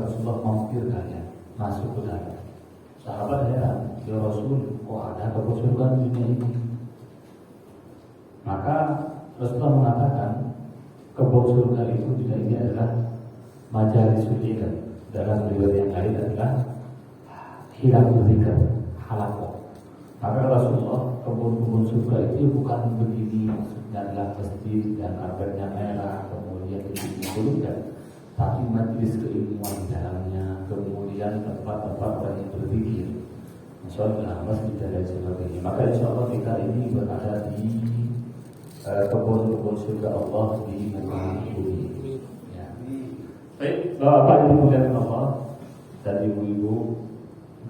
Rasulullah mampir kalian masuk ke dalam. Sahabat heran, ya Rasul, kok ada kebun surga di dunia ini? Maka Rasulullah mengatakan kebun surga itu di dunia ini adalah majalisul ilm. Dalam riwayat yang lain adalah hilangul dzikr, halaqah. Maka Rasulullah kebun-kebun surga itu bukan begini, maksudnya adalah masjid dan karpetnya merah, kemudian itu tapi majelis keilmuan di dalamnya, kemudian tempat-tempat orang yang berzikir, masalah masjid dan lain sebagainya. Maka insya Allah kita ini berada di kebun-kebun surga Allah di muka bumi. Ya. Baik, Bapak Ibu dan Allah dan ibu-ibu,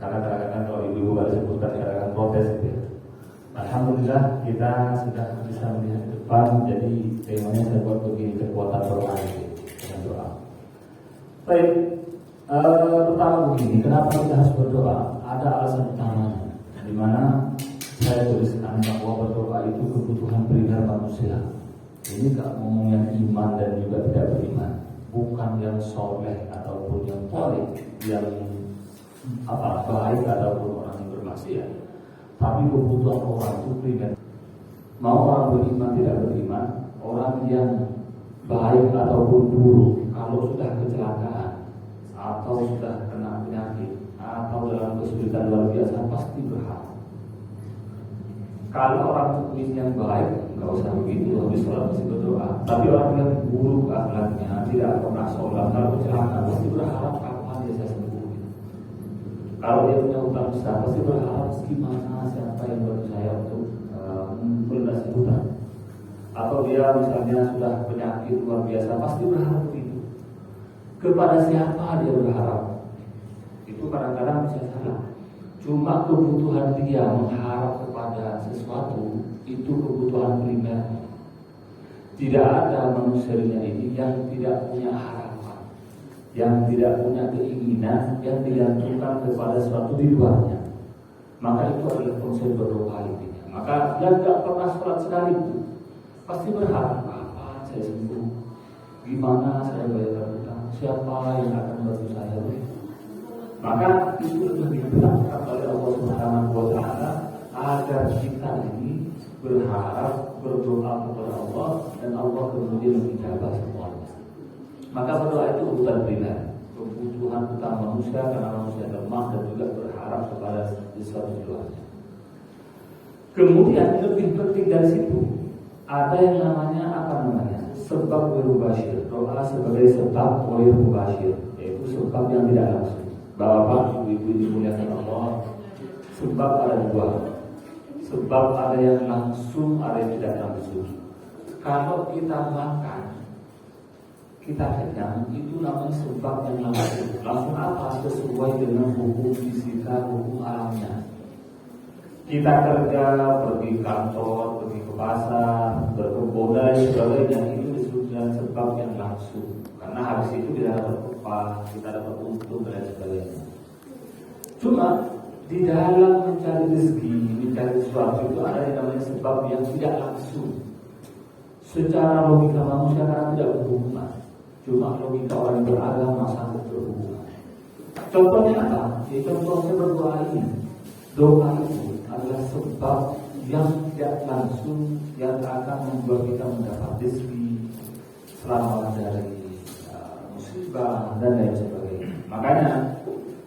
karena kadang-kadang kalau ibu-ibu nggak disebutkan kadang-kadang protes gitu ya. Alhamdulillah kita sudah bisa melihat ke depan. Jadi temanya saya buat begini, kekuatan doa gitu, dengan doa. Baik, pertama begini, kenapa kita harus berdoa? Ada alasan utamanya, di mana saya tuliskan bahwa berdoa itu kebutuhan primer manusia. Ini gak ngomong yang iman dan juga tidak beriman, bukan yang soleh ataupun yang tolik, yang baik ataupun orang yang bermaksiat. Tapi kebutuhan orang itu primer. Mau orang beriman tidak beriman, orang yang baik ataupun buruk, kalau sudah kecelakaan atau sudah kena penyakit atau dalam kesulitan luar biasa pasti berharap. Kalau orang mukmin yang baik nggak usah begitu, habis sholat mesti berdoa. Tapi orang yang buruk akhlaknya, tidak pernah sholat, kalau kecelakaan pasti berharap kapan dia saya sembuh. Kalau dia punya hutang besar pasti berharap gimana siapa yang bantu saya untuk melunasi hutang. Atau dia misalnya sudah penyakit luar biasa pasti berharap begitu. Kepada siapa dia berharap? Itu kadang-kadang bisa salah. Cuma kebutuhan dia mengharap kepada sesuatu itu kebutuhan primer. Tidak ada manusia ini yang tidak punya harapan, yang tidak punya keinginan, yang digantungkan kepada sesuatu di luarnya. Maka itu adalah konsep berdoa intinya. Maka yang tidak pernah sholat sekalipun pasti berharap kapan saya sembuh, gimana saya bayar hutang, siapa yang akan bantu saya. Maka itu sudah diperintahkan oleh Allah Subhanahu wa Ta'ala agar kita ini berharap, berdoa kepada Allah dan Allah kemudian menjawab semuanya. Maka berdoa itu kebutuhan primer, kebutuhan utama manusia karena manusia lemah dan juga berharap kepada sesuatu di luarnya. Kemudian lebih penting dari situ ada yang namanya sebab berubashir. Doa sebagai sebab berubashir, yaitu sebab yang tidak langsung. Bapak, ibu-ibu dimuliakan Allah, sebab ada dua. Sebab ada yang langsung, ada yang tidak langsung. Kalau kita makan, kita kenyang, itu namanya sebab yang langsung. Langsung apa? Sesuai dengan hukum fisika, hukum alamnya. Kita kerja, pergi kantor, pergi ke pasar, berkebun dan sebagainya, itu disebut dengan sebab yang langsung. Karena habis itu kita dapat upah, kita dapat untung dan sebagainya. Cuma di dalam mencari rezeki, mencari sesuatu itu ada yang namanya sebab yang tidak langsung. Secara logika manusia karena tidak berhubungan. Cuma logika orang yang beragama sangat berhubungan. Contohnya apa? Ya, contohnya berdoa ini. Doa itu adalah sebab yang tidak langsung yang akan membuat kita mendapat rezeki, selamat dari musibah dan lain sebagainya. Makanya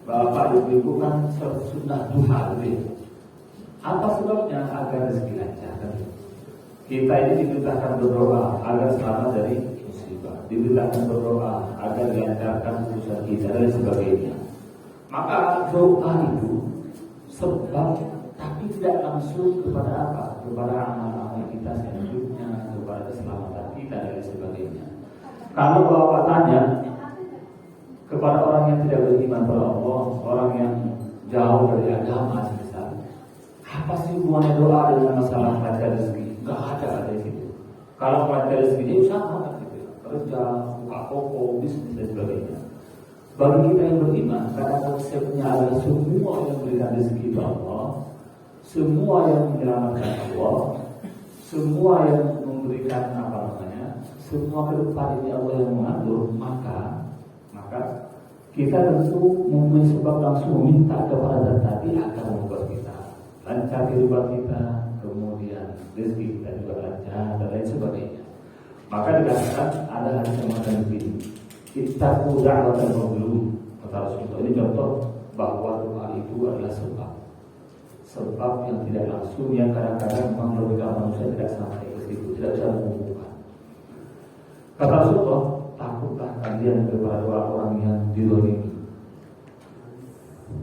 Bapak Ibu kan sunnah duha gitu. Apa sebabnya? Agar rezeki lancar. Kita ini diperintahkan berdoa agar selamat dari musibah, diperintahkan berdoa agar dilancarkan urusan kita dan sebagainya. Maka doa itu sebab, tapi tidak langsung kepada apa? Kepada amal-amal kita selanjutnya, kepada keselamatan kita dan sebagainya. Kalau Bapak tanya kepada orang yang tidak beriman pada Allah, orang yang jauh dari agama sebesar, apa sih hubungannya doa dengan masalah lancar rezeki? Gak ada di situ. Kalau lancar rezeki usaha gitu, kerja, buka toko, bisnis dan sebagainya. Bagi kita yang beriman, karena konsepnya adalah semua yang memberikan rezeki itu Allah, semua yang menyelamatkan Allah, semua yang memberikan semua ke depan ini Allah yang mengatur, maka kita tentu mempunyai sebab langsung meminta kepada zat tadi agar membuat kita lancar kehidupan kita, kemudian rezeki kita juga lancar dan lain sebagainya. Maka dikatakan ada hadis yang mengatakan begini, ittaqu da'watal mazlum, kata Rasulullah. Ini contoh bahwa doa itu adalah sebab yang tidak langsung, yang kadang-kadang memang logika manusia tidak sampai ke situ, tidak bisa menghubungkan. Kata Rasulullah, takutlah kalian kepada doa orang yang dizalimi.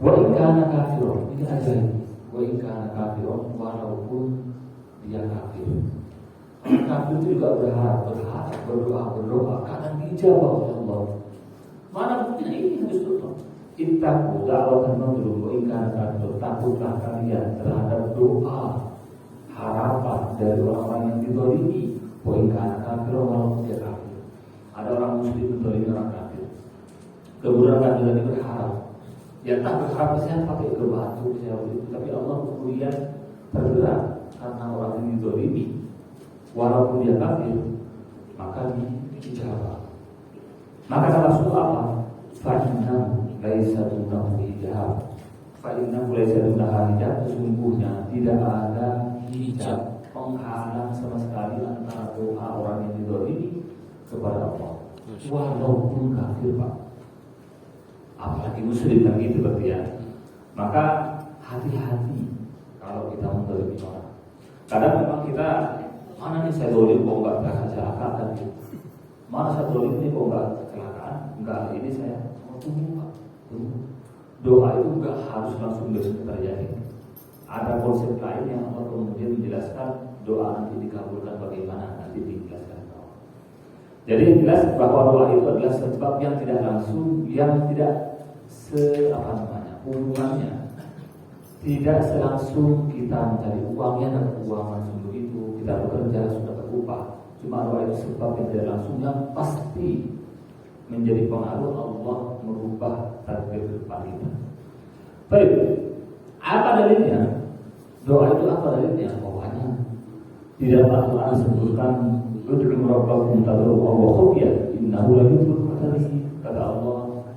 Wa in kana kafirun, ini ajaib. Wa in kana kafirun, walaupun dia kafir. Orang kafir itu juga berdoa kadang dijawab oleh Allah. Mana buktinya? Ini hadis Rasulullah. Ittaqu da'watal mazlum wa in kana kafir. Takutlah kalian terhadap doa harapan dari orang-orang yang dizalimi. Wa in kana kafir, walaupun dia kafir. Ada orang muslim menzalimi orang kafir, kemudian kafir ini berharap, ya tak berharap saya pakai ke batu, saya begitu, tapi Allah kemudian tergerak karena orang ini dizalimi, walaupun dia kafir, maka dijawab. Maka kata Rasulullah apa? Fa'innahu laisa dunahu hijab. Fa'innahu laisa dunahu hijab. Sesungguhnya tidak ada hijab penghalang sama sekali antara doa orang yang dizalimi kepada Allah, walaupun kafir, Pak. Apalagi muslim kan gitu berarti ya. Maka hati-hati kalau kita menzalimi orang. Kadang memang kita, mana nih saya zalim kok enggak kecelakaan gitu. Mana saya zalim ini kok enggak kecelakaan? Enggak, ini saya tunggu, Pak. Doa itu enggak harus langsung terjadi. Ada konsep lain yang Allah kemudian menjelaskan doa nanti dikabulkan bagaimana, nanti dijelaskan. Jadi jelas bahwa doa itu adalah sebab yang tidak langsung, yang tidak hubungannya tidak selangsung kita mencari uangnya dan uang langsung begitu, kita bekerja sudah berupah. Cuma doa itu sebab yang tidak langsung yang pasti menjadi pengaruh Allah merubah takdir depan kita. Baik, apa dalilnya? Doa itu apa dalilnya? Pokoknya di dalam Al-Quran disebutkan ud'u rabbakum tadarruan wa khufyah innahu la yuhibbul mu'tadin. Kata Allah,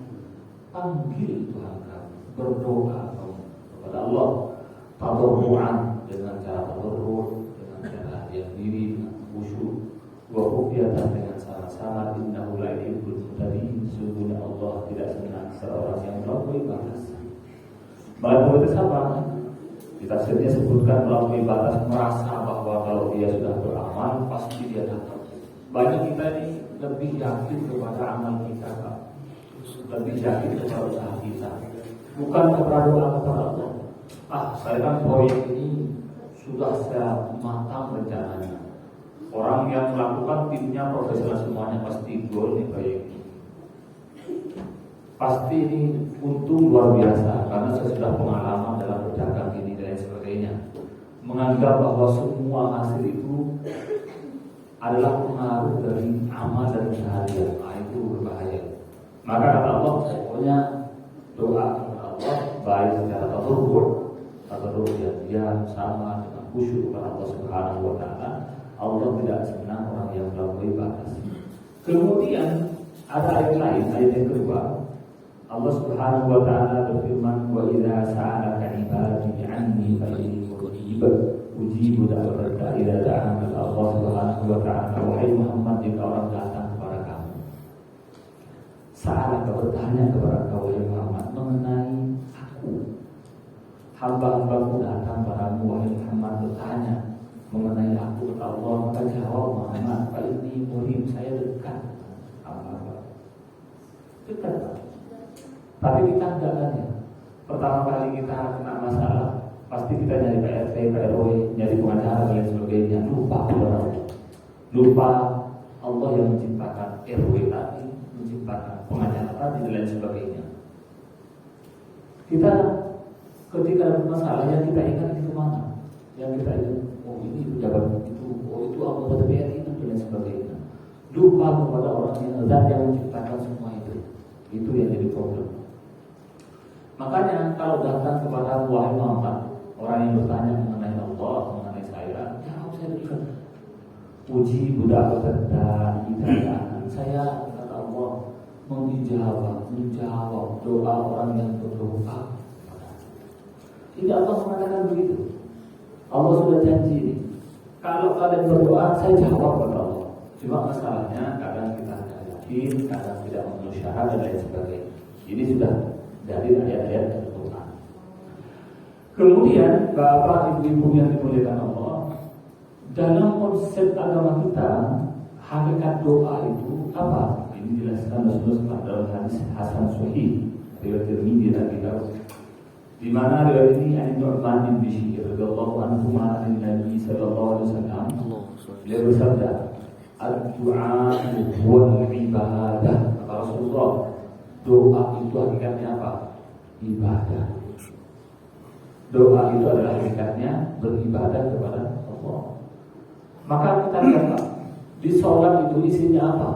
panggil Tuhan kamu, berdoa kamu kepada Allah tadarruan, dengan cara tadarru, dengan cara yang diri, dengan khusyuk, wa khufyah, dengan sama-sama. Innahu la yuhibbul mu'tadin. Sesungguhnya Allah tidak senang seorang yang melampaui batas. Melampaui batas apa? Di tafsirnya sebutkan melampaui batas, merasa bahwa kalau dia sudah beramal pasti dia dapat. Banyak kita ini lebih yakin kepada amal kita, Pak. Lebih yakin kepada usaha kita, bukan kepada doa kepada Allah. Saya kan proyek ini sudah saya matang rencananya. Orang yang melakukan timnya profesional semuanya, pasti goal nih proyek ini. Pasti ini untung luar biasa karena saya sudah pengalaman dalam berdagang ini dan sebagainya. Menganggap bahwa semua hasil itu adalah pengaruh dari amal dan usaha dia, itu berbahaya. Maka kata Allah, pokoknya doa kepada Allah baik secara tadarrur dia sama dengan khusyuk kepada Allah Subhanahu wa taala. Allah tidak senang orang yang melampaui batas. Kemudian ada ayat lain, ayat yang kedua. Allah Subhanahu wa taala berfirman, wa idza sa'alaka 'ibadi 'anni fa inni qarib ujibu da'watad da'i idza da'an. Allah Subhanahu wa taala, wahai Muhammad, jika orang datang kepada kamu, sa'alaka, bertanya kepada kau wahai Muhammad mengenai aku, hamba-hambaku datang padamu wahai Muhammad bertanya mengenai aku, kata Allah, maka jawab Muhammad, fa inni qarib, saya dekat. Dekat, tapi kita enggak kan ya. Pertama kali kita kena masalah, pasti kita nyari PRT, PRW, nyari pengacara dan lain sebagainya. Lupa Allah yang menciptakan RW tadi, menciptakan pengacara tadi dan lain sebagainya. Kita ketika ada masalah yang kita ingat itu mana? Yang kita ingat, oh ini pejabat itu, oh itu anggota BRI dan lain sebagainya. Lupa kepada orang yang menciptakan semua itu. Itu yang jadi problem. Makanya kalau datang kepada wahai Muhammad, orang yang bertanya mengenai Allah, mengenai saya, jawab saya dekat. Puji budak berkata, saya kata Allah mengijabah menjawab doa orang yang berdoa. Tidak Allah mengatakan begitu. Allah sudah janji ini. Kalau kalian berdoa, saya jawab kepada Allah. Cuma masalahnya kadang kita tidak yakin, kadang tidak memenuhi syarat dan lain sebagainya. Ini sudah dari ayat-ayat Al-Quran. Kemudian Bapak Ibu yang dimuliakan Allah, dalam konsep agama kita, hakikat doa itu apa? Ini dijelaskan Rasulullah dalam hadis Hasan Sahih riwayat Tirmidzi dan Abi Dawud. Di mana riwayat ini ada Nu'man bin Bashir radhiyallahu anhu an Nabi sallallahu alaihi wasallam. Beliau bersabda, "Ad-du'a huwa ibadah." Kata Rasulullah, doa itu hakikatnya apa? Ibadah. Doa itu adalah hakikatnya beribadah kepada Allah. Maka kita lihat Pak, di sholat itu isinya apa?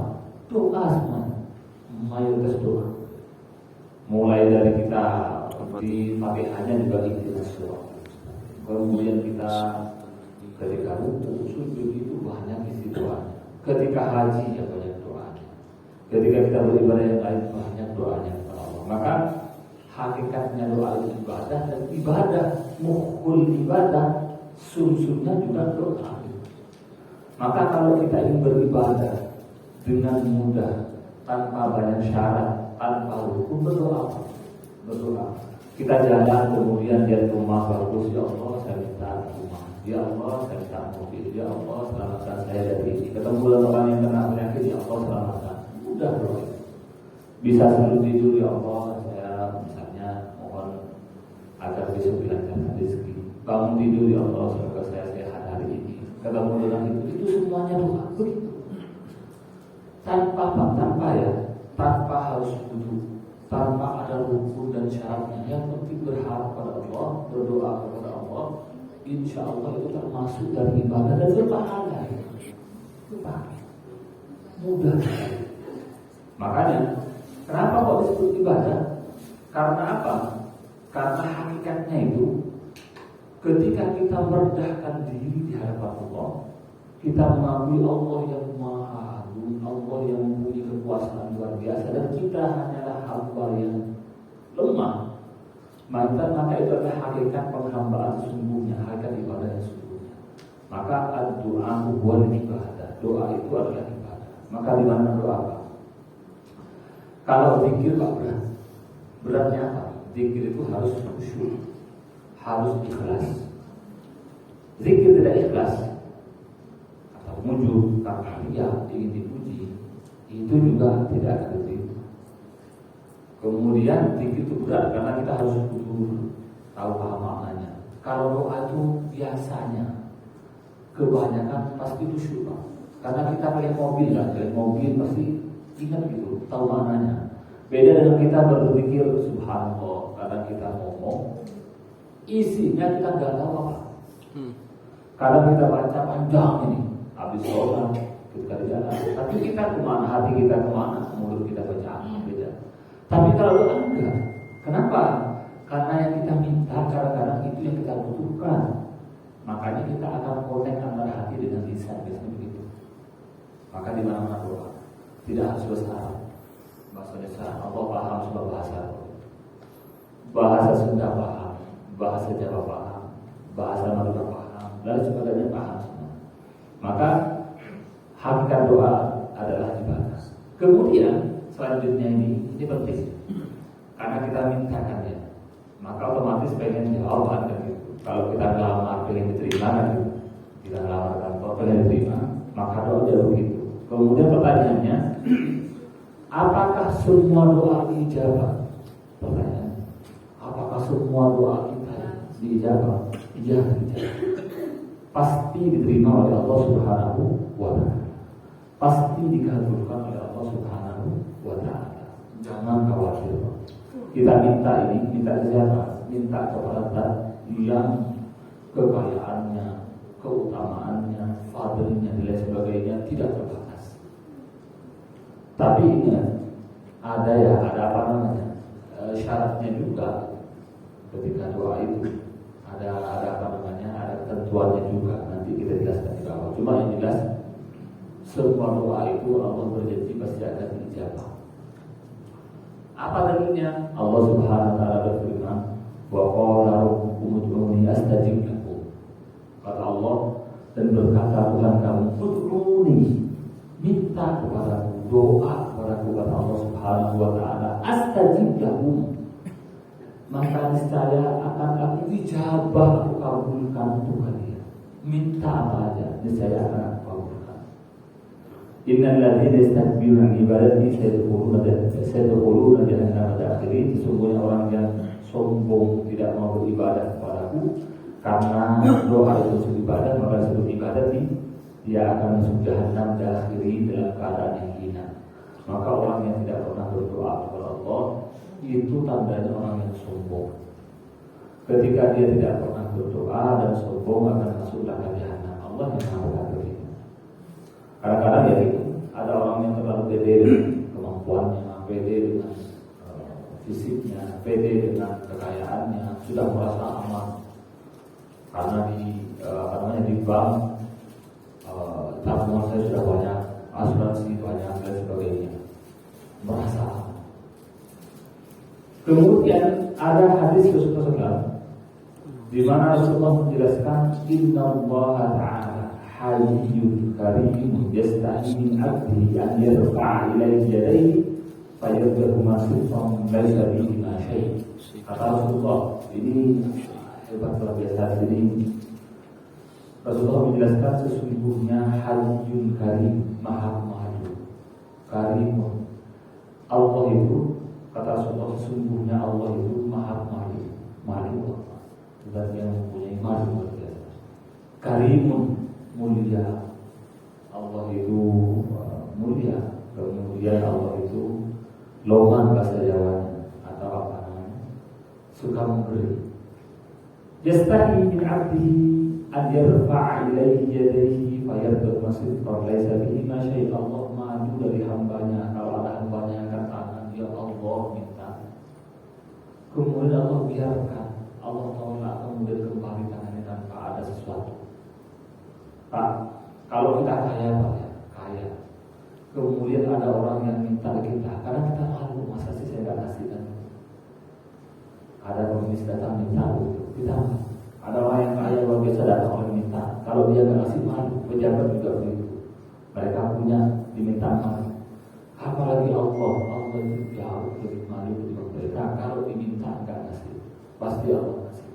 Doa semua, mayoritas doa. Mulai dari kita di Fatihahnya juga ihdinas shiratal. Kemudian kita ketika rukuk, sujud itu banyak isi doa. Ketika haji ya banyak doa. Ketika kita beribadah yang lain banyak doanya kepada Allah. Maka hakikatnya doa itu ibadah, dan ibadah mukhul ibadah sumsumnya juga doa. Maka kalau kita ingin beribadah dengan mudah, tanpa banyak syarat, tanpa hukum, berdoa. Kita jalan kemudian lihat rumah bagus, ya Allah saya minta rumah, ya Allah saya minta mobil, ya Allah selamatkan saya dari ini. Ketemu orang yang kena penyakit, ya Allah selamatkan. Mudah bro. Bisa sebelum tidur, ya Allah saya misalnya mohon agar besok dilancarkan rezeki. Bangun tidur, ya Allah semoga saya sehat hari ini. Ketemu dengan itu semuanya doa. Begitu. Tanpa harus duduk, tanpa ada rukun dan syaratnya. Yang penting berharap kepada Allah, berdoa kepada Allah. Insya Allah itu termasuk dari ibadah dan berpahala. Mudah. Makanya kenapa kok disebut ibadah? Karena apa? Karena hakikatnya itu ketika kita merendahkan diri di hadapan Allah, kita mengakui Allah yang Maha Agung, Allah yang mempunyai kekuasaan luar biasa, dan kita hanyalah hamba yang lemah. Maka itu adalah hakikat penghambaan sesungguhnya, hakikat ibadah yang sesungguhnya. Maka doa wal ibadah, doa itu adalah ibadah. Maka di mana doa apa? Kalau zikir Pak beratnya apa? Zikir itu harus khusyuk, harus ikhlas. Zikir tidak ikhlas atau muncul karena dia ingin dipuji, itu juga tidak akan diterima. Kemudian zikir itu berat karena kita harus tahu paham maknanya. Kalau doa itu biasanya kebanyakan pasti khusyuk, karena kita pakai mobil pasti ingat gitu, tahu maknanya. Beda dengan kita berzikir subhanallah, kadang kita ngomong isinya kita nggak tahu apa. Kadang kita baca panjang ini, habis sholat ketika di jalan, tapi kita kemana, hati kita kemana, mulut kita baca beda. Tapi kalau doa enggak, kenapa? Karena yang kita minta kadang-kadang itu yang kita butuhkan. Makanya kita akan connect antara hati dengan lisan, biasanya begitu. Maka di mana-mana doa tidak harus bahasa Arab, bahasa Indonesia. Allah paham semua bahasa Sunda paham, bahasa Jawa paham, bahasa Madura paham, dan sebagainya paham semua. Maka hakikat doa adalah ibadah. Kemudian selanjutnya ini penting, karena kita mintakan ya, maka otomatis pengen jawaban kan gitu. Kalau kita ngelamar pengen diterima kan gitu, kita ngelamar kantor pengen diterima, maka doa dia begitu. Kemudian pertanyaannya, apakah semua doa diijabah? Pertanyaan, apakah semua doa kita diijabah? Iya, diijabah. Pasti diterima oleh Allah Subhanahu wa Ta'ala. Pasti dikabulkan oleh Allah Subhanahu wa Ta'ala. Jangan khawatir. Kita minta ini, minta siapa? Minta kepada Allah yang kekayaannya, keutamaannya, fadilnya, dan lain sebagainya tidak terbatas. Tapi ingat, ada apa namanya? Syaratnya juga ketika doa itu ada apa namanya? Ada ketentuannya juga. Nanti kita jelaskan di bawah. Cuma yang jelas, semua doa itu Allah berjanji pasti akan dijawab. Apa dalilnya? Allah Subhanahu wa taala berfirman, "Wa qala rabbukum ud'uni astajib lakum." Kata Allah, dan berkata Tuhan kamu, "Ud'uni," minta kepadaku, doa kepadaku, kata Allah Subhanahu wa taala, "astajib lakum." Maka niscaya akan aku ijabah, aku kabulkan untuk kalian. Minta apa aja, niscaya akan aku kabulkan. Innal ladzina yastakbiruna an ibadati sayadkhuluna jahannama dakhirin. Sesungguhnya orang yang sombong tidak mau beribadah kepadaku karena doa itu disebut ibadah, maka disebut ibadah, dia akan masuk jahannam dakhirin, dalam keadaan yang hina. Maka orang yang tidak pernah berdoa kepada Allah itu tandanya orang yang sombong. Ketika dia tidak pernah berdoa dan sombong, akan masuk neraka jahanam. Allah yang mengatakan begitu. Kadang-kadang ya itu ada orang yang terlalu pede dengan kemampuannya, pede dengan fisiknya, pede dengan kekayaannya, sudah merasa aman karena di bank tabungan saya sudah banyak, asuransi banyak dan sebagainya, merasa aman. Kemudian ada hadis Rasulullah di mana Rasulullah menjelaskan, innallaha ta'ala hayyun karimun yastahi min 'abdihi an yarfa'a ilayhi yadayhi fayadhuma sifan laysa bihi ma syai'. Kata Rasulullah, ini hebat luar biasa. Jadi Rasulullah menjelaskan sesungguhnya hayyun karim, maha maha karimun. Allah itu, kata Rasulullah, sesungguhnya Allah itu maha maha maha, dan yang mempunyai maha luar biasa. Karimun, mulia. Allah itu mulia. Kemudian Allah itu loman bahasa Jawanya, atau apa namanya, suka memberi. Yastahi min 'abdihi an yarfa'a ilayhi yadayhi fayardu masifan laysa bihi ma syai'. Allah maju dari hambanya. Kalau ada hambanya yang angkat tangan, ya Allah minta, kemudian Allah biarkan, Allah Ta'ala kemudian kembali tangannya tanpa ada sesuatu. Pak, kalau kita kaya Pak ya, kaya, kemudian ada orang yang minta kita, karena kita malu, masa sih saya nggak kasih kan? Ada pengemis datang minta, kita ada orang yang kaya luar biasa datang orang minta, kalau dia nggak kasih malu, pejabat juga begitu, mereka punya diminta malu. Apalagi Allah itu jauh lebih malu dari mereka. Kalau diminta nggak kasih, pasti Allah kasih.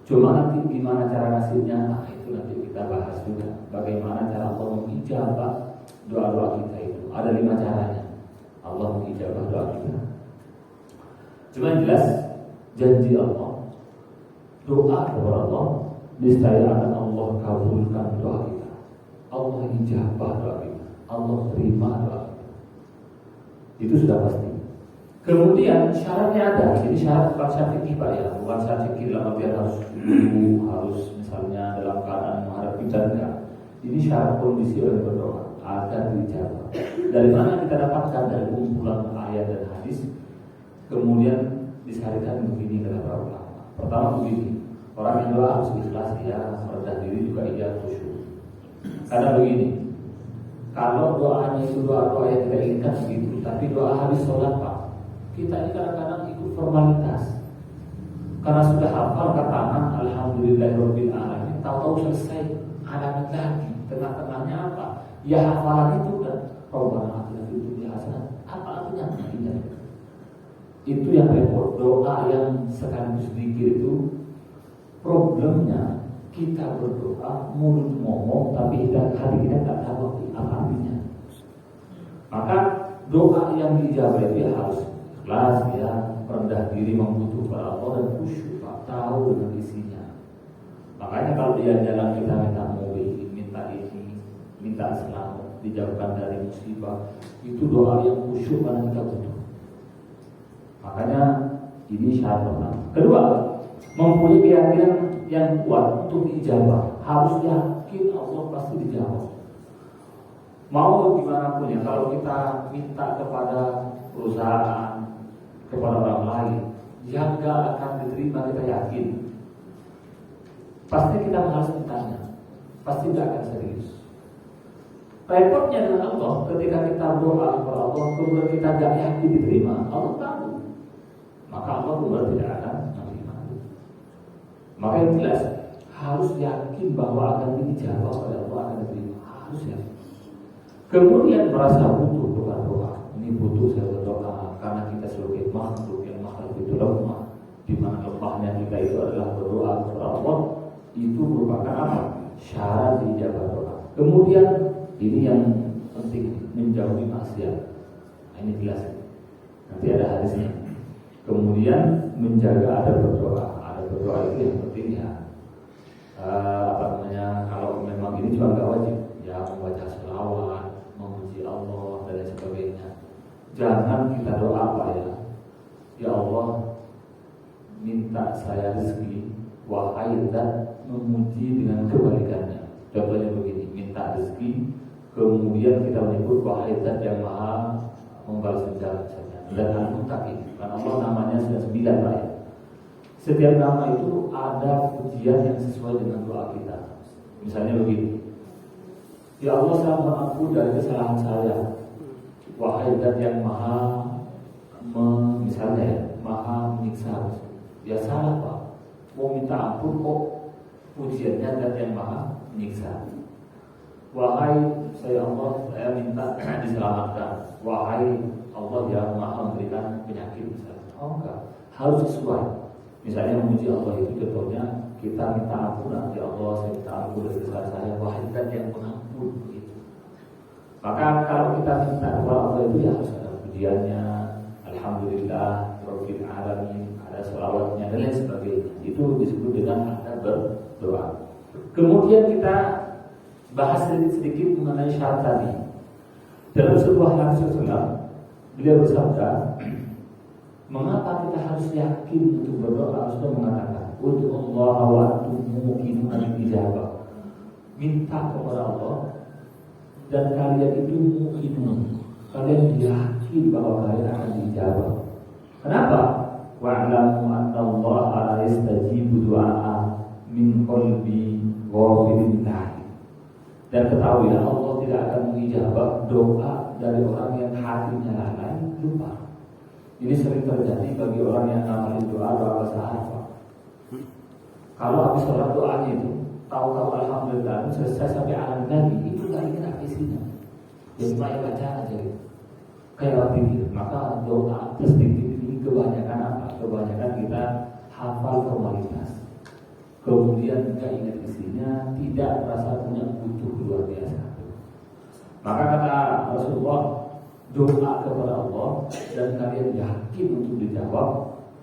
Cuma nanti gimana cara ngasihnya, itu nanti kita bahas juga. Bagaimana cara Allah mengijabah doa-doa kita itu. Ada 5 caranya Allah mengijabah doa kita. Cuma jelas janji Allah, doa kepada Allah niscaya akan Allah kabulkan doa kita. Allah ijabah doa kita, Allah terima doa kita. Itu sudah pasti. Kemudian syaratnya ada. Jadi syarat bukan syarat fikih Pak ya, bukan syarat fikih dalam artian harus misalnya dalam keadaan menghadap kita, enggak. Ini syarat kondisi orang berdoa agar dijawab. Dari mana kita dapatkan? Dari kumpulan ayat dan hadis. Kemudian disarikan begini dalam para ulama. Pertama begini, orang yang doa harus ikhlas, ya, merendah diri juga, ia khusyuk. Karena begini, kalau doanya itu doa-doa yang kita inginkan begitu, tapi doa habis sholat Pak, kita ini kadang-kadang ikut formalitas. Karena sudah hafal kataan alhamdulillahirabbil alamin, tahu-tahu selesai, alamin lagi. Tengah-tengahnya apa? Ya hafalan itu kan, Rabbana atina fid dunya hasanah. Apa artinya? Tidak. Itu yang repot. Doa yang sekaligus zikir itu problemnya, kita berdoa mulut ngomong tapi hati kita tidak tahu apa artinya. Maka doa yang dijawab itu harus ikhlas, ya, rendah diri, membutuhkan kepada Allah dan khusyuk, tahu dengan isinya. Makanya kalau dia jalan kita minta mobil, minta ini, minta selamat, dijauhkan dari musibah, itu doa yang khusyuk karena kita butuh. Makanya ini syarat pertama. Kedua, mempunyai keyakinan yang kuat untuk dijawab. Harus yakin Allah pasti dijawab. Mau gimana pun ya, kalau kita minta kepada perusahaan, kepada orang lain yang gak akan diterima, kita yakin pasti kita harus ditanya, pasti gak akan serius. Repotnya dengan Allah ketika kita berdoa kepada Allah kemudian kita tidak yakin diterima, Allah tahu. Maka Allah kemudian tidak akan menerima. Maka yang jelas harus yakin bahwa akan dijawab oleh Allah, akan diterima, harus yakin. Kemudian merasa butuh doa. Ini butuh saya berdoa karena kita sebagai makhluk yang makhluk itu lemah, di mana lemahnya kita itu adalah berdoa kepada Allah, itu merupakan apa? Syarat dijawab doa. Kemudian ini yang penting, menjauhi maksiat. Nah, ini jelas. Nanti ada hadisnya. Kemudian menjaga ada berdoa itu yang penting ya. Kalau memang ini juga nggak wajib, ya membaca selawat, memuji Allah dan lain sebagainya. Jangan kita doa apa ya Allah minta saya rezeki, wahai zat, memuji dengan kebalikannya. Contohnya begini, minta rezeki, kemudian kita menyebut wahai zat yang maha membalas dendam misalnya. Dan Al-Muttaqin, karena Allah namanya sudah 9 Pak ya. Setiap nama itu ada pujian yang sesuai dengan doa kita. Misalnya begini, ya Allah saya mohon ampun dari kesalahan saya, wahai zat yang maha maha menyiksa. Ya salah Pak, mau minta ampun kok pujiannya zat yang maha menyiksa. Wahai saya Allah, saya minta diselamatkan. Wahai Allah yang maha memberikan penyakit misalnya. Oh enggak, harus sesuai. Misalnya memuji Allah itu contohnya kita minta ampunan, ya Allah saya minta ampun dari kesalahan saya, wahai zat yang pengampun gitu. Maka kalau kita minta kepada Allah itu ya harus ada pujiannya, alhamdulillah rabbil alamin, ada sholawatnya dan lain sebagainya. Itu disebut dengan ada berdoa. Kemudian kita bahas sedikit mengenai syarat tadi. Dalam sebuah hadis Rasulullah, beliau bersabda, mengapa kita harus yakin untuk berdoa? Rasulullah mengatakan, untuk Allah wa antum muqinun bil-ijabah. Minta kepada Allah dan kalian itu muqinun, kalian yakin bahwa kalian akan dijawab. Kenapa? Wa'lamu anna Allah la yastajibu du'a min qalbi ghafilin lahi. Dan ketahuilah Allah tidak akan mengijabah doa dari orang yang hatinya lalai lupa. Ini sering terjadi bagi orang yang ngamalin doa bersahabat. Kalau habis sholat doanya itu tahu-tahu alhamdulillah selesai sampai alam lagi, itu nggak ingat apa isinya. Jadi banyak baca aja gitu. Kayak waktu itu, maka doa sedikit ini kebanyakan apa? Kebanyakan kita hafal formalitas. Kemudian nggak ingat isinya, tidak merasa punya butuh luar biasa. Maka kata Rasulullah, doa kepada Allah dan kalian yakin untuk dijawab.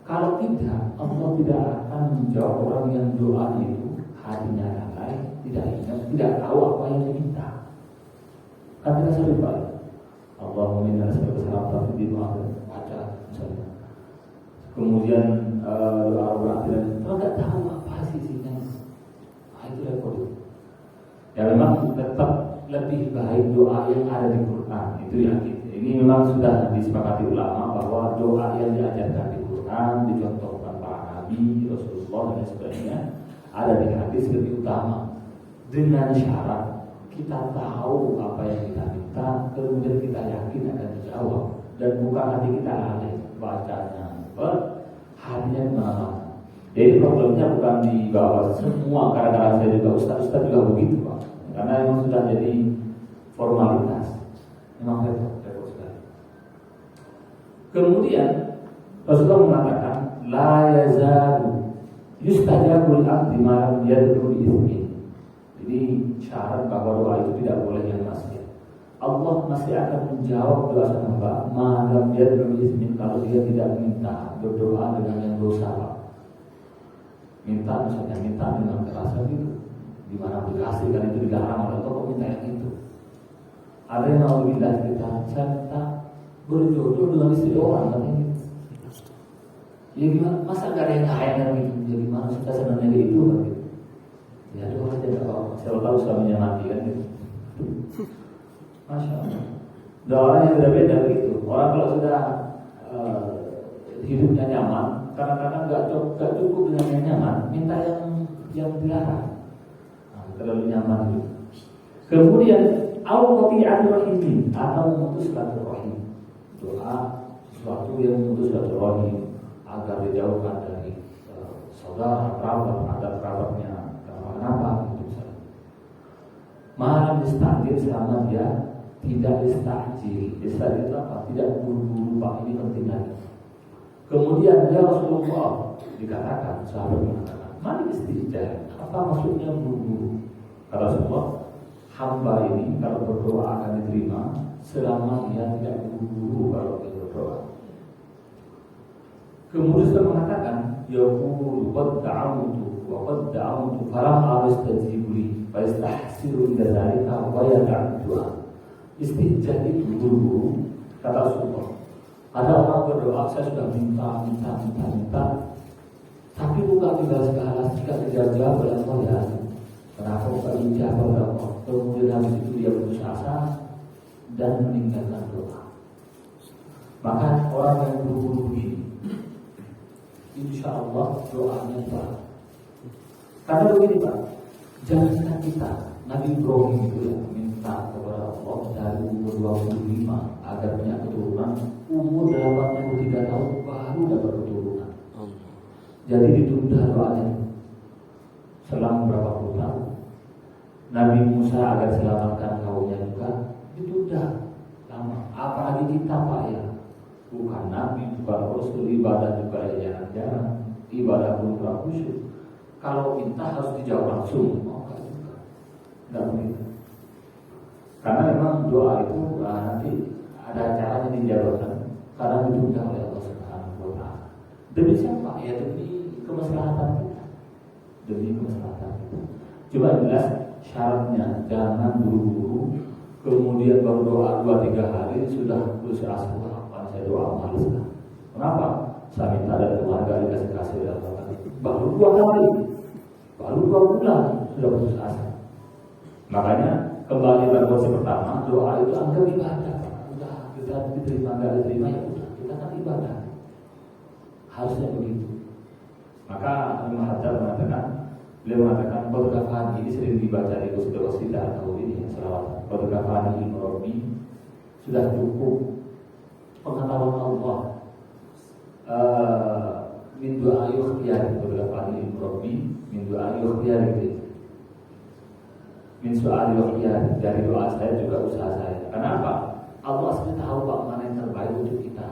Kalau tidak, Allah tidak akan menjawab orang yang doa itu hatinya lalai, tidak ingat, tidak tahu apa yang diminta. Kan kita sering Pak, Allahumma inna nas'aluka salamatan fid din wa baca misalnya. Kemudian doa dan tidak tahu apa sisinya. Itu repot. Ya memang tetap lebih baik doa yang ada di Quran, itu yakin. Ini memang sudah disepakati ulama bahwa doa yang diajarkan di Quran, dicontohkan para nabi, Rasulullah dan sebagainya, ada di hadis lebih utama. Dengan syarat kita tahu apa yang kita minta, kemudian kita yakin akan dijawab, dan bukan hati kita lalai bacanya, hatinya kemana-mana. Jadi problemnya bukan di bawah semua, kadang-kadang saya juga ustaz juga begitu Pak. Karena memang sudah jadi formalitas. Memang repot sekali. Kemudian Rasulullah mengatakan la yazalu yustajabul abdi ma lam yad'u bi itsmin. Jadi syarat bahwa doa itu tidak boleh yang maksiat. Allah masih akan menjawab doa hamba ma lam yad'u bi itsmin, kalau dia tidak minta berdoa dengan yang dosa. Minta misalnya dengan kerasa gitu, di mana aplikasi kan itu dilarang oleh Allah, minta yang itu. Ada yang mau bilang kita, saya minta berjodoh dengan istri orang kan ini. Ya gimana? Masa gak ada yang kaya gitu? Jadi mana kita senangnya itu kan gitu. Ya doa aja gak apa-apa. Siapa tahu suaminya mati kan gitu. Masya Allah. Doa orang yang beda-beda gitu. Orang kalau sudah hidupnya nyaman, kadang-kadang gak cukup dengan yang nyaman, minta yang dilarang. Terlalu nyaman gitu. Kemudian au qati'atir rahim, atau memutus silaturahim. Doa sesuatu yang memutus silaturahim agar dijauhkan dari saudara, kerabat, ada kerabatnya, kenapa gitu misalnya. Malam istajil selama dia tidak istajil. Istajil itu apa? Tidak buru-buru, Pak, ini penting lagi. Kemudian ya Rasulullah, dikatakan, sahabat mengatakan, mari istijal. Apa maksudnya buru-buru? Kata Rasulullah, hamba ini kalau berdoa akan diterima selama dia tidak buru-buru kalau dia berdoa. Kemudian dia mengatakan, yaqulu qad da'awtu wa qad da'awtu falam astajibu li fa istahsiru ila dzalika wa yad'u du'a. Istijal itu buru-buru, kata Rasulullah. Ada orang berdoa, saya sudah minta, tapi bukan dibalas-balas, jika dijawab oleh Allah ya. Kenapa bukan dijawab oleh Allah? Kemudian habis itu dia putus asa dan meninggalkan doa. Maka orang yang buru-buru ini, insya Allah doanya Pak. Karena begini Pak, jangan kita Nabi Ibrahim itu ya minta kepada Allah dari umur 25 agar punya keturunan, umur 83 tahun baru dapat keturunan. Jadi ditunda doanya selama berapa puluh tahun. Nabi Musa agar selamatkan kaumnya juga ditunda lama. Apalagi kita Pak ya, bukan Nabi, bukan Rasul, ibadah juga jarang-jarang, ibadah pun kurang khusyuk. Kalau minta harus dijawab langsung, nggak begitu. Karena memang doa itu nanti ada caranya dijawabkan karena ditunda oleh Allah Subhanahu wa Ta'ala. Demi siapa? Ya demi kemaslahatan kita. Demi kemaslahatan kita. Coba jelas syaratnya, jangan buru-buru kemudian baru doa 2-3 hari sudah putus asa. Saya doa malas lah. Kenapa? Saya minta dari keluarga dikasih baru 2 hari, baru 2 bulan sudah putus asa. Makanya kembali pada posisi pertama, doa itu anggap ibadah. Udah kita diterima nggak diterima ya udah, kita kan ibadah. Harusnya begitu. Maka Imam Haddad mengatakan, beliau mengatakan Qad ini sering dibaca di qasidah atau ini selawat. Qad kafani Rabbi, sudah cukup pengetahuan Allah min doa ikhtiyar, beberapa kali Rabbi min doa ikhtiyar gitu. Min soal ikhtiyar, dari doa saya juga usaha saya. Kenapa? Allah sudah tahu Pak mana yang terbaik untuk kita.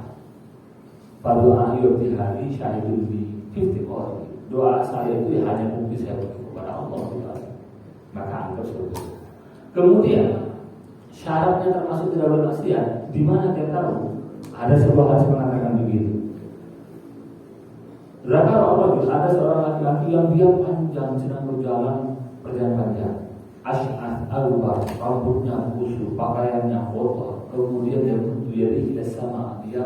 Pada doa ikhtiyar syahidul bi 50 orang. Doa saya itu hanya bukti saya kepada Allah Taala. Maka anggap seperti itu. Kemudian syaratnya termasuk tidak bermaksiat. Di mana kita tahu? Ada sebuah hadis mengatakan begitu. Zakar Allah, ada seorang laki-laki yang dia panjang sedang berjalan perjalanan panjang. Ash'ath al-bar, rambutnya kusut, pakaiannya kotor. Kemudian dia ila sama, dia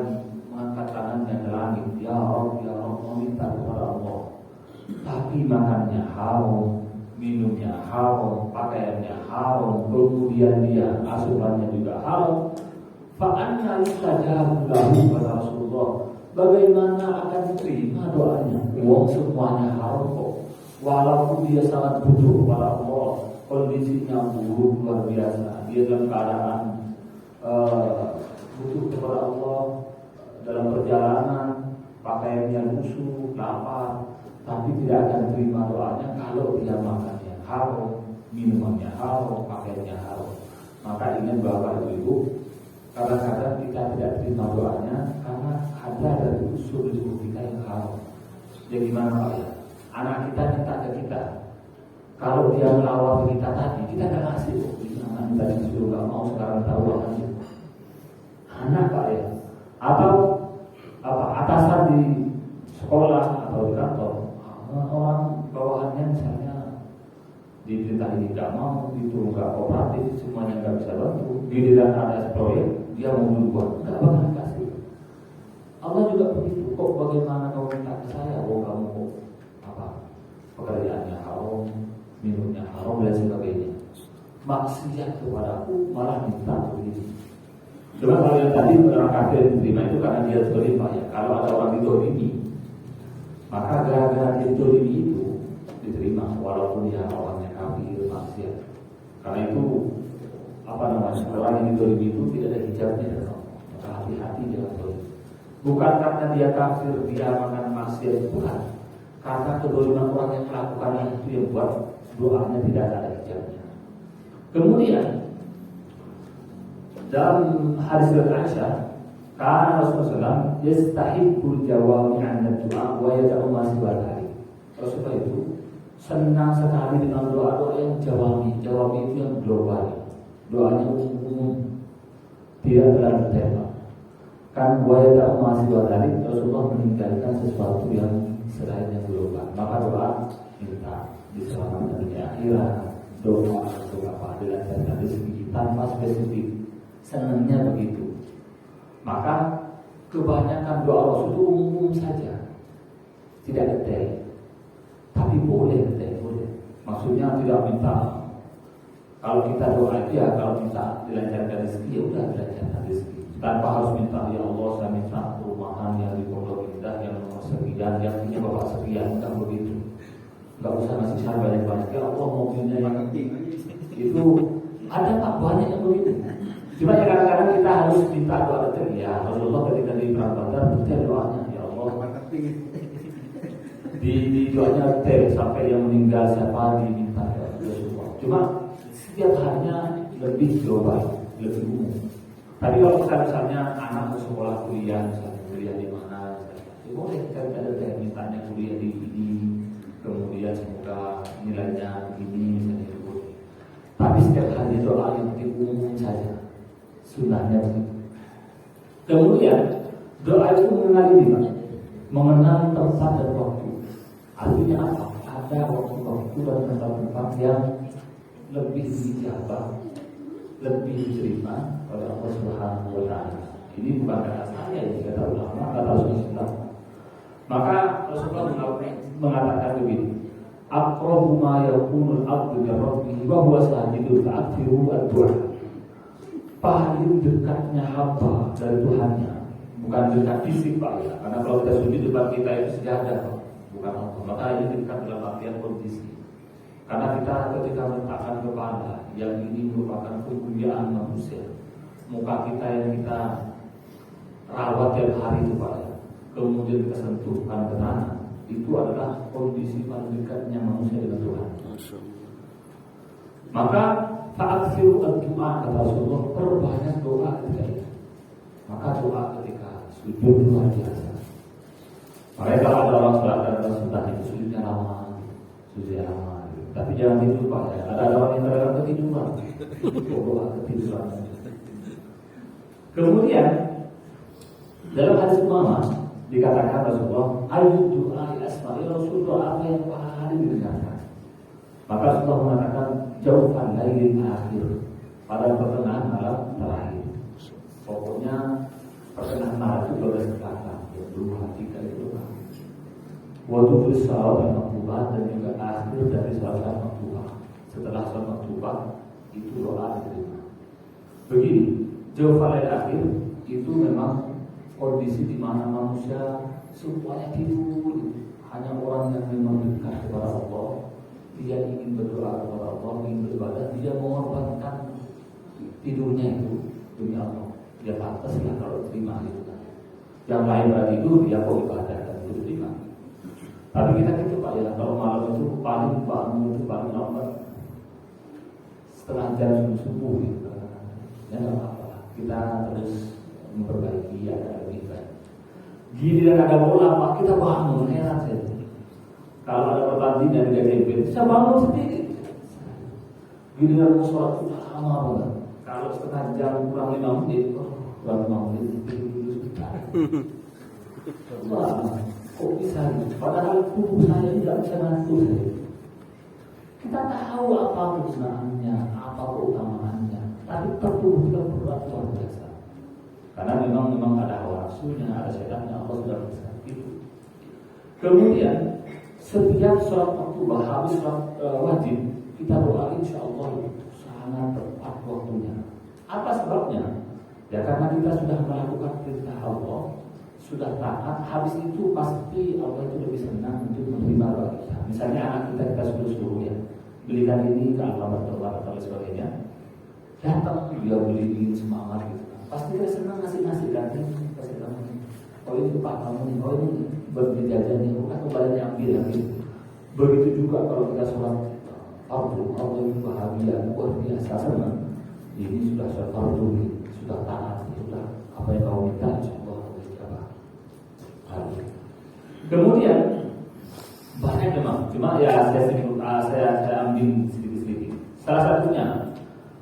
mengangkat tangannya ke langit. Ya Rabb, meminta kepada Allah. Tapi makannya haram, minumnya haram, pakaiannya haram. Kemudian dia asupannya juga haram. Fa'anna yustajabu lahu kata Rasulullah. Bagaimana akan diterima doanya? Uang semuanya haram kok. Walaupun dia sangat butuh kepada Allah, kondisinya buruk luar biasa. Dia dalam keadaan butuh kepada Allah dalam perjalanan, pakaiannya lusuh, lapar, tapi tidak akan diterima doanya kalau dia makannya haram, minumannya haram, pakaiannya haram. Maka ingat Bapak Ibu, kadang-kadang kita tidak terima doanya karena ada dari usul tubuh kita yang haram. Jadi gimana Pak ya? Anak kita minta ke kita, kalau dia melawat kita tadi, kita nggak ngasih. Anak kita disuruh nggak mau, sekarang tahu aja. Anak Pak ya? Atau apa atasan di sekolah atau di kantor, orang bawahannya misalnya diberitahu tidak mau, itu nggak kooperatif, semuanya nggak bisa bantu. Di dalam ada proyek, dia mau duluan, nggak bakal dikasih. Allah juga begitu. Kok bagaimana kau minta ke saya? Oh kamu apa? Pekerjaannya haram, minumnya haram dan sebagainya. Maksiat kepadaku malah minta begitu. Cuma kalau yang tadi orang kafir diterima itu karena dia dzalima ya. Kalau ada orang dizalimi, maka gara-gara dia dzalimi itu diterima walaupun dia orangnya kafir maksiat. Karena itu orang yang dizalimi itu tidak ada hijabnya dari Allah. Maka hati-hati jangan zalim. Bukan karena dia kafir, dia makan maksiat, bukan. Karena kedoliman orang yang melakukan itu yang buat doanya tidak ada hijabnya. Kemudian dalam hadis dari Aisyah, karena Rasulullah SAW yastahibbul jawami'an ad-du'a wa yad'u ma siwa dzalik. Rasulullah itu senang sekali dengan doa-doa yang jawami. Jawami itu yang global. Doanya umum, tidak terlalu tema. Kan wa yad'u ma siwa dzalik, Rasulullah meninggalkan sesuatu yang selain yang global. Maka doa minta diselamatkan dunia akhirat, doa untuk apa? Dilancarkan rezeki tanpa spesifik. Senangnya begitu. Maka kebanyakan doa Rasul itu umum saja, tidak detail. Tapi boleh detail, boleh. Maksudnya tidak minta. Kalau kita doa itu ya kalau minta dilancarkan rezeki, ya udah dilancarkan rezeki. Tanpa harus minta, ya Allah saya minta perumahan yang di Pondok Indah yang nomor sekian, yang punya bapak sekian, enggak begitu. Enggak usah ngasih syarat banyak-banyak. Ya Allah mobilnya yang itu ada tak banyak yang begitu. Cuma ya kadang-kadang kita harus minta doa detail. Ya Rasulullah ketika di perang Badar detail doanya, ya Allah. Di doanya detail sampai yang meninggal siapa diminta ya Rasulullah. Cuma setiap harinya lebih global, lebih umum. Tapi kalau kita misalnya anak mau sekolah kuliah, misalnya kuliah di mana, ya boleh kita ada detail mintanya kuliah di ini, kemudian semoga nilainya begini misalnya itu boleh. Tapi setiap hari doa yang penting umum saja. Sunnahnya begitu. Kemudian doa itu mengenali dimana? Mengenali tempat dan waktu. Artinya apa? Ada waktu-waktu dan tempat-tempat yang lebih dijabah, lebih diterima oleh Allah Subhanahu wa Ta'ala. Ini bukan kata saya, ini kata ulama, kata Rasulullah. Maka Rasulullah mengatakan begini: aqrabu ma yakunul abdu bi rabbih wa huwa sajidun fa'aktsiru ad-du'a. Paling dekatnya hamba dari Tuhannya, bukan dekat fisik Pak ya. Karena kalau kita sujud depan kita itu sejadah, bukan Allah. Maka ini dekat dalam artian kondisi. Karena kita ketika meletakkan kepala, yang ini merupakan kemuliaan manusia. Muka kita yang kita rawat tiap hari itu Pak ya. Kemudian kita sentuhkan ke tanah, itu adalah kondisi paling dekatnya manusia dengan Tuhan. Maka fa'aksiru ad-du'a, kata Rasulullah, perbanyak doa ketika itu. Maka doa ketika sujud luar biasa. Makanya kalau ada orang sholat dan orang sunat itu sujudnya lama. Tapi jangan tidur Pak ya. Ada orang yang terkadang ketiduran. Doa ketiduran. Kemudian dalam hadis Umamah dikatakan Rasulullah, ayu doa asma'i Rasulullah, apa yang paling didengarkan. Maka Rasulullah mengatakan jauhan lailin akhir, pada pertengahan malam terakhir. Pokoknya pertengahan malam itu 12 belakang, ya 2-3 itu kan. Waktu bersawat dan maktubah, dan juga akhir dari salat maktubah. Setelah salat maktubah itu doa diterima. Begini, jauhan lailin akhir itu memang kondisi di mana manusia semuanya tidur. Hanya orang yang memang dekat kepada Allah, dia ingin berdoa kepada Allah, ingin beribadah, dia mengorbankan tidurnya itu demi Allah. Dia pantas ya kalau terima itu kan. Yang lain pada tidur, dia kok ibadah dan itu terima. Tapi kita gitu Pak ya, kalau malam itu paling bangun itu paling lambat setengah jam subuh gitu. Ya nggak apa-apa, kita terus memperbaiki ya lebih baik. Giliran ada bola Pak, kita bangun heran saja. Kalau ada pertandingan di GGB, bisa bangun sendiri. Giliran mau sholat itu lama banget. Kalau setengah jam kurang 5 menit, kurang 5 menit itu sebentar. Wah, kok bisa gitu? Padahal tubuh saya tidak bisa ngantuk. Kita tahu apa kegunaannya, apa keutamaannya, tapi tubuh kita berat luar biasa. Karena memang ada hawa nafsunya, ada setannya, Allah sudah bisa itu. Kemudian setiap sholat maktubah habis sholat wajib, kita doa insya Allah sangat tepat waktunya. Apa sebabnya? Ya karena kita sudah melakukan perintah Allah, sudah taat. Habis itu pasti Allah itu lebih senang untuk menerima doa kita. Misalnya anak kita suruh ya, belikan ini ke alamat atau sebagainya. datang dia beliin semangat gitu. Pasti dia senang ngasih kan, kasih kamu. Oh itu pak kamu nih, oh ini berbeli jajan nih, bukan kembali ambil gitu. Begitu juga kalau kita sholat fardu, Allah itu bahagia, luar biasa senang. Ini sudah sholat fardu, sudah taat, sudah apa yang kau minta, insyaallah Allah ijabah. Kemudian banyak memang, cuma ya saya ambil sedikit-sedikit. Salah satunya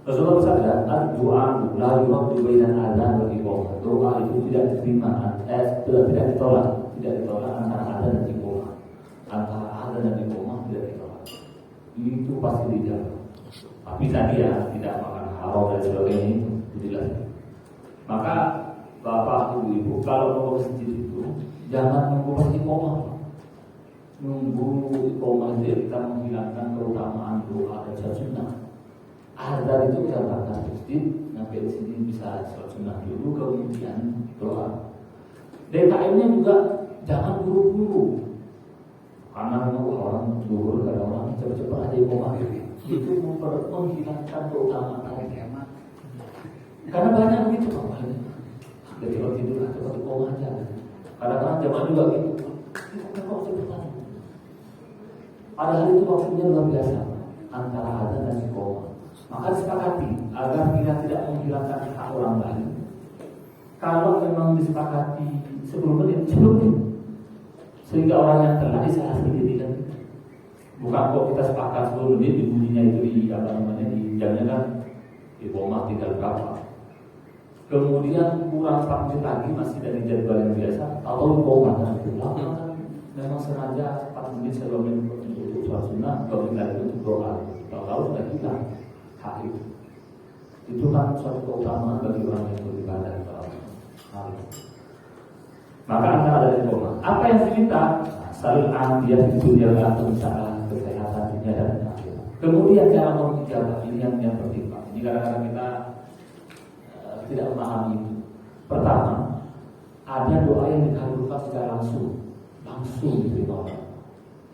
Rasulullah bersabda, doa la yuraddu bainal adzan wal iqamah. Doa itu tidak diterima, tidak ditolak antara adzan dan iqamah. Antara adzan dan iqamah tidak ditolak. Itu pasti dijawab. Tapi tadi ya tidak makan haram dan sebagainya itu jelas. Maka bapak ibu kalau mau ke masjid itu jangan nunggu pas iqamah. Nunggu iqamah itu kita menghilangkan keutamaan doa dan sunnah. Azan itu kita berangkat masjid, sampai di sini bisa sholat sunnah dulu, kemudian doa. DKM-nya juga jangan buru-buru, karena memang orang buru, karena orang cepat-cepat aja iqamah. Itu menghilangkan keutamaan agama. Karena banyak begitu Pak. Jadi kalau tidur cepat iqamah aja. Kadang-kadang zaman juga gitu. Itu kok cepat. Padahal itu waktunya luar biasa antara azan dan iqamah. Maka disepakati agar kita tidak menghilangkan hak orang lain. Kalau memang disepakati 10 menit, sehingga orang yang telah salah sedikit kan. Bukan kok kita sepakat 10 menit dibunyinya itu di di jamnya kan iqamah tinggal berapa. Kemudian kurang 4 menit lagi masih dari jadwal yang biasa atau iqamah kan itu kan memang sengaja 4 menit sebelum untuk sholat sunnah, 2 menit lagi untuk doa. Kalau sudah hilang hak itu kan suatu keutamaan bagi orang yang beribadah kepada Allah. Maka antara ada iqamah. Apa yang diminta? Saling dia di dunia atau usaha kesehatan dunia dan akhirat. Kemudian cara mengijabah ini yang penting Pak. Ini kadang-kadang kita tidak memahami itu. Pertama, ada doa yang dikabulkan secara langsung diterima orang.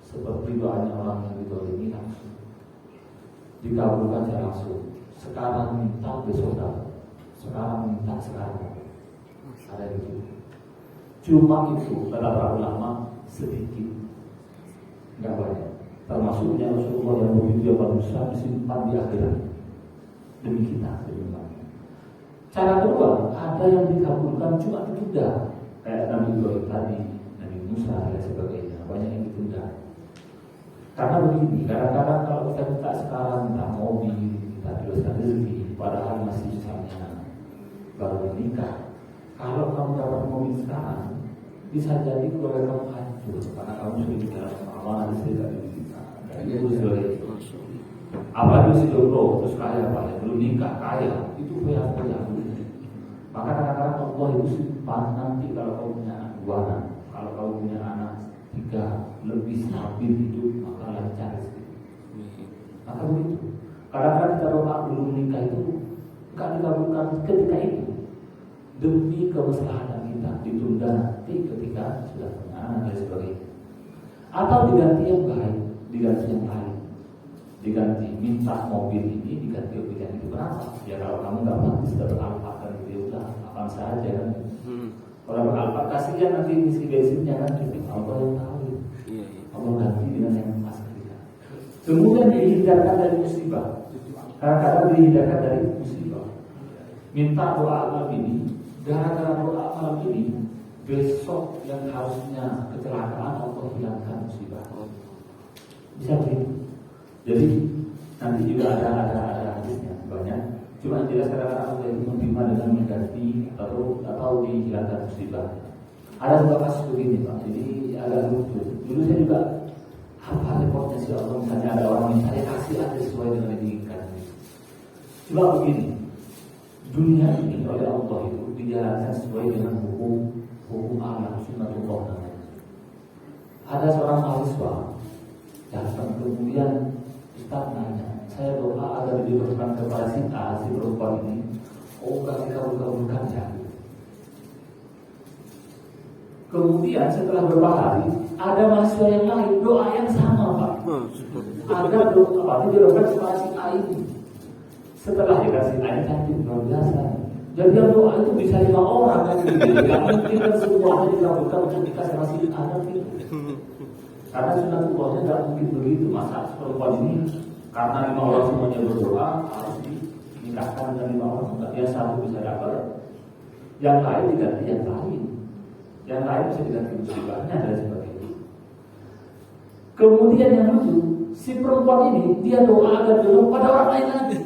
Seperti doanya orang yang didolimi langsung dikabulkan secara langsung. Sekarang minta besok dapat. Sekarang minta sekarang. Ada gitu. Cuma itu kata para ulama sedikit, nggak banyak. Termasuknya Rasulullah yang begitu besar disimpan di akhirat demi kita. Cara kedua, ada yang dikabulkan cuma ditunda, kayak Nabi Ibrahim tadi, Nabi Musa dan sebagainya. Banyak yang ditunda. Karena begini, kadang-kadang kalau kita minta sekarang, minta mobil, minta teruskan rezeki, padahal masih misalnya baru menikah. Kalau kamu dapat mobil sekarang, bisa jadi keluarga kamu hancur karena kamu sudah bicara sama Allah, istri dari kita. Itu sudah itu. Apalagi si jodoh terus kaya Pak, yang belum nikah kaya, itu kaya. Maka kadang-kadang Allah itu simpan nanti kalau kamu punya anak 2 anak, kalau kamu punya anak 3 lebih stabil hidup, maka lancar rezeki. Maka begitu. Kadang-kadang kita doa belum nikah itu enggak dikabulkan ketika itu demi kemaslahatan kita, ditunda nanti ketika sudah punya anak dan sebagainya. Atau diganti yang baik, diganti yang lain, diganti minta mobil ini diganti itu berapa? Ya kalau kamu nggak mati sudah beralpat kan itu udah akan saja kan. Kalau beralpat kasihan nanti isi bensinnya kan, jadi Allah yang tahu. Allah ganti dengan yang pas kita. Kemudian dihindarkan dari musibah. Kadang-kadang dihindarkan dari musibah. Minta doa malam ini, gara-gara doa malam ini, besok yang harusnya kecelakaan Allah hilangkan musibah. Bisa begitu. Jadi nanti juga ada hadisnya banyak. Cuma jelas kadang-kadang Allah itu menerima dengan mengganti atau dihilangkan musibah. Ada juga kasus begini Pak. Jadi agak lucu. Dulu saya juga apa reportnya si Allah, misalnya ada orang yang saya kasih ada sesuai dengan yang diinginkan. Coba begini, dunia ini oleh Allah itu dijalankan sesuai dengan hukum alam sunnatullah namanya. Ada seorang mahasiswa datang kemudian Ustaz nanya, saya doa agar dijodohkan kepada si A, si perempuan ini. Oh enggak dikabulkan ya. Kemudian setelah beberapa hari ada mahasiswa yang lain doa yang sama Pak, agar dijodohkan kepada si A ini. Setelah dikasih air cantik luar biasa. Jadi yang doa itu bisa 5 orang kan gitu. Gak mungkin kan semuanya dikabulkan untuk dikasih masih anak gitu. Karena sunatullahnya gak mungkin begitu. Masa perempuan ini karena 5 orang semuanya berdoa harus dinikahkan dengan 5 orang. Dia satu bisa dapat, yang lain diganti yang lain. Yang lain bisa diganti musibahnya dan sebagainya. Kemudian yang lucu, si perempuan ini dia doa agar jodoh pada orang lain lagi.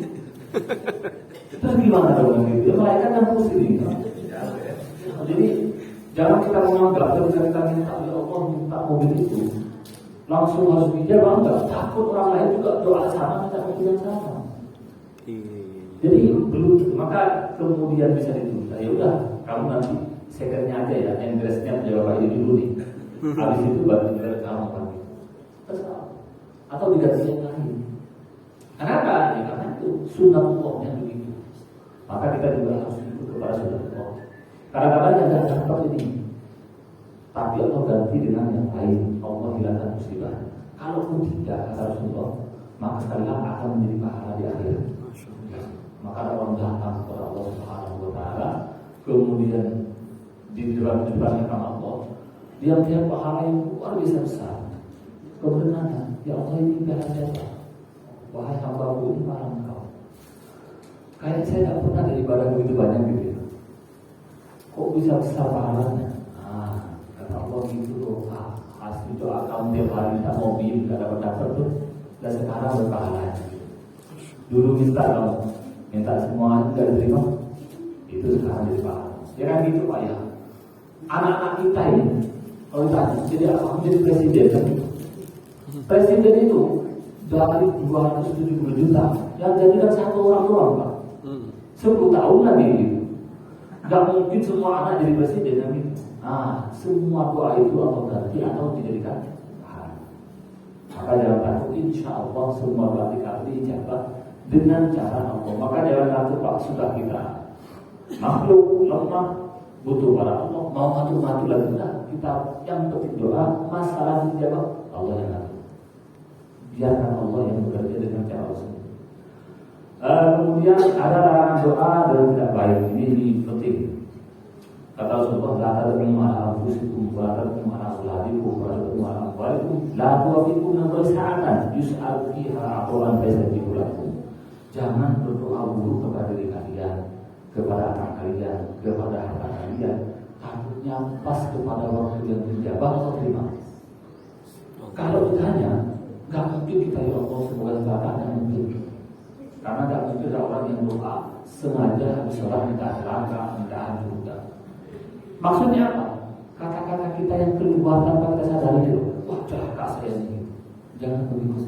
Terus gimana dong gitu? Malaikat yang pusing. Jadi jangan kita menganggap ketika kita minta ya Allah minta mobil itu langsung harus dijawab, enggak. Takut orang lain juga doa sama minta mobil yang sama. Jadi belum, maka kemudian bisa ditunda. Ya udah, kamu nanti secondnya aja ya, endressnya menjawab ini dulu nih. Habis itu baru dari kamu lagi. Terserah. Atau diganti yang lain. Kenapa? Ya karena itu sunatullahnya begitu. Maka kita juga harus ikut kepada sunatullah. Kadang-kadang yang tidak dapat ini, tapi Allah ganti dengan yang lain. Allah hilangkan musibah. Kalau pun tidak kata Rasulullah, maka kalian akan menjadi pahala di akhirat. Maka orang datang kepada Allah Subhanahu Wa Taala, kemudian di depan Allah, dia melihat pahala yang luar biasa besar. Kemudian nanya, ya Allah ini pahala siapa? Wahai hambaku ini pahala engkau. Kayak saya tidak pernah ada ibadah begitu banyak gitu ya. Kok bisa besar pahalanya? Kata Allah gitu loh. Asli doa kamu tiap hari minta mobil gak dapat tuh, dan sekarang berpahalanya. Dulu minta semua tidak diterima, itu sekarang jadi pahala. Ya kan gitu Pak ya. Anak-anak kita ini, kalau ditanya, jadi aku jadi presiden kan? Presiden itu dari 270 juta, yang jadi kan 1 orang doang Pak. 10 tahun lagi gitu. Gak mungkin semua anak jadi presiden kan? Semua doa itu Allah ganti atau dijadikan pahala. Maka jangan takut, insya Allah semua doa kita dijawab dengan cara Allah. Maka jangan takut Pak, sudah kita makhluk lemah, butuh pada Allah, mau mati lagi kita yang penting doa, masalah dijawab Allah yang ngatur. Biarkan Allah yang bekerja dengan cara Allah. Kemudian ada larangan doa dan tidak baik. Ini penting. Kata Rasulullah, la tad'u ma'a anfusikum wa la tad'u ma'a auladikum wa la tad'u ma'a amwalikum la tuwafiqu min sa'atan yus'al fiha aqwan fayastajibu lakum. Jangan berdoa buruk kepada diri kalian, kepada anak kalian, kepada harta kalian. Takutnya pas kepada waktu yang dijabah atau terima. Kalau ditanya, nggak mungkin kita ya Allah semoga bapak yang mungkin. Karena nggak mungkin ada orang yang doa sengaja habis sholat minta celaka, minta hancur. Maksudnya apa? Kata-kata kita yang keluar tanpa kita sadari itu, wah celaka saya ini. Jangan begitu.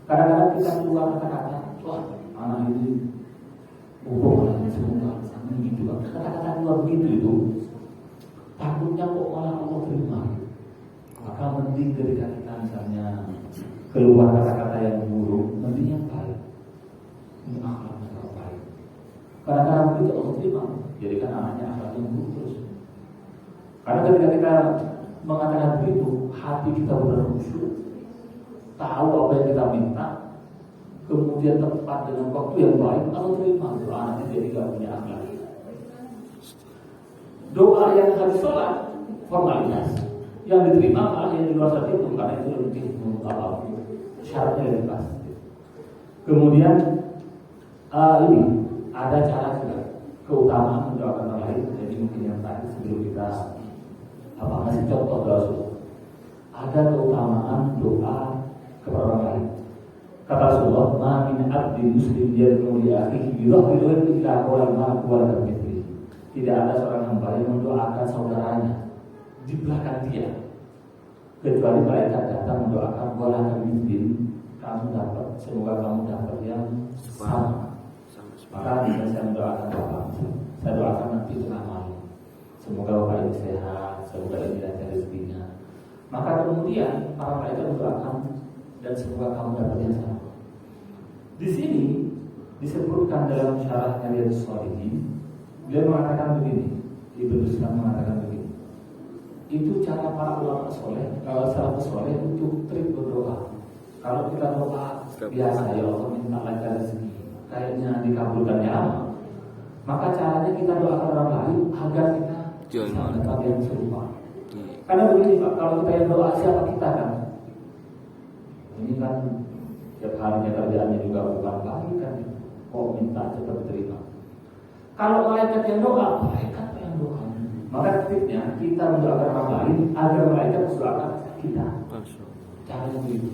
Kadang-kadang kita keluar kata-kata, wah anak ini bohong lagi semoga gitu. Kata-kata keluar begitu itu, takutnya kok malah Allah terima. Maka mending ketika kita misalnya keluar kata-kata yang buruk, mending yang baik. Ini akhlak yang baik. Kadang-kadang begitu Allah terima. Jadikan anaknya akhlak yang buruk terus. Karena ketika kita mengatakan begitu, hati kita berkhusyuk, tahu apa yang kita minta, kemudian tepat dengan waktu yang baik, Allah terima. Doa anaknya jadi gak punya akhlak. Doa yang harus sholat formalitas, yang diterima malah yang di luar itu, karena itu lebih syaratnya lebih pas. Kemudian ini ada cara juga keutamaan mendoakan orang lain. Jadi mungkin yang tadi sebelum kita ngasih contoh Rasul, ada keutamaan doa kepada orang lain. Kata Rasulullah, "Ma min abdin muslim yad'u li akhihi yudhhiru illa qawlan ma huwa kamitsli." Tidak ada seorang hamba yang mendoakan saudaranya di belakang dia kecuali malaikat datang mendoakan wala kamitsli, kamu dapat, semoga kamu dapat yang sama. Maka bisa saya mendoakan Bapak, saya doakan nanti tengah malam, semoga Bapak ini sehat, semoga ini lancar rezekinya. Maka kemudian para malaikat mendoakan dan semoga kamu dapat yang sama. Di sini disebutkan dalam syarahnya Riyadhus Shalihin, beliau mengatakan begini, Ibnu Islam mengatakan begini. Itu cara para ulama soleh, salafus soleh untuk trik berdoa. Kalau kita doa biasa, ya Allah minta lancar rezeki, kayaknya dikabulkannya lama, maka caranya kita doakan orang lain agar kita bisa mendapat yang serupa. Karena begini Pak, kalau kita yang doa siapa kita kan? Ini kan setiap harinya kerjaannya juga bukan baik kan, kok minta cepat terima. Kalau malaikat yang doa, malaikat yang doa. Maka tipsnya kita mendoakan orang lain agar malaikat mendoakan kita. Caranya begitu.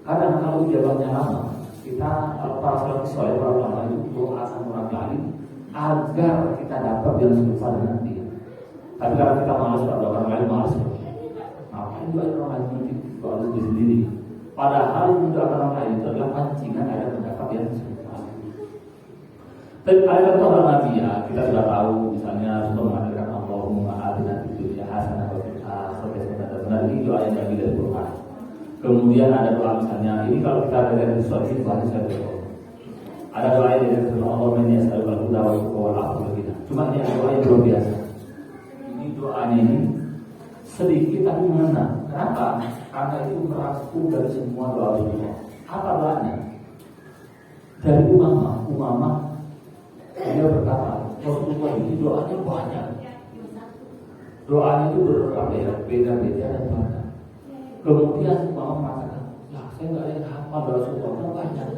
Kadang kalau ijabahnya lama, kita para salafus saleh para ulama itu doakan orang lain agar kita dapat yang serupa dengan dia. Tapi kalau kita malas doakan orang lain, malas. Ngapain doakan orang lain nanti doa diri sendiri. Padahal mendoakan orang lain itu adalah pancingan agar mendapat yang serupa. Dan ada contoh Nabi ya, kita sudah tahu misalnya Rasulullah mengatakan Allahumma atina fid dunya hasanah wa fil akhirati hasanah. Ini doa yang Nabi dari Quran. Kemudian ada doa misalnya, ini kalau kita dari suatu situasi saya berdoa. Ada doa yang dari Allah ini asal al-huda wa al-afwa kita. Cuma ini doa yang luar biasa. Ini doanya ini sedikit tapi mengena. Kenapa? Karena itu merangkum dari semua doa Rasulullah. Apa doanya? Dari Umamah dia berkata, Rasulullah ini doanya banyak. Doanya itu berbeda-beda dan banyak. Kemudian Umamah mengatakan, lah saya nggak ada yang hafal Rasulullah banyak.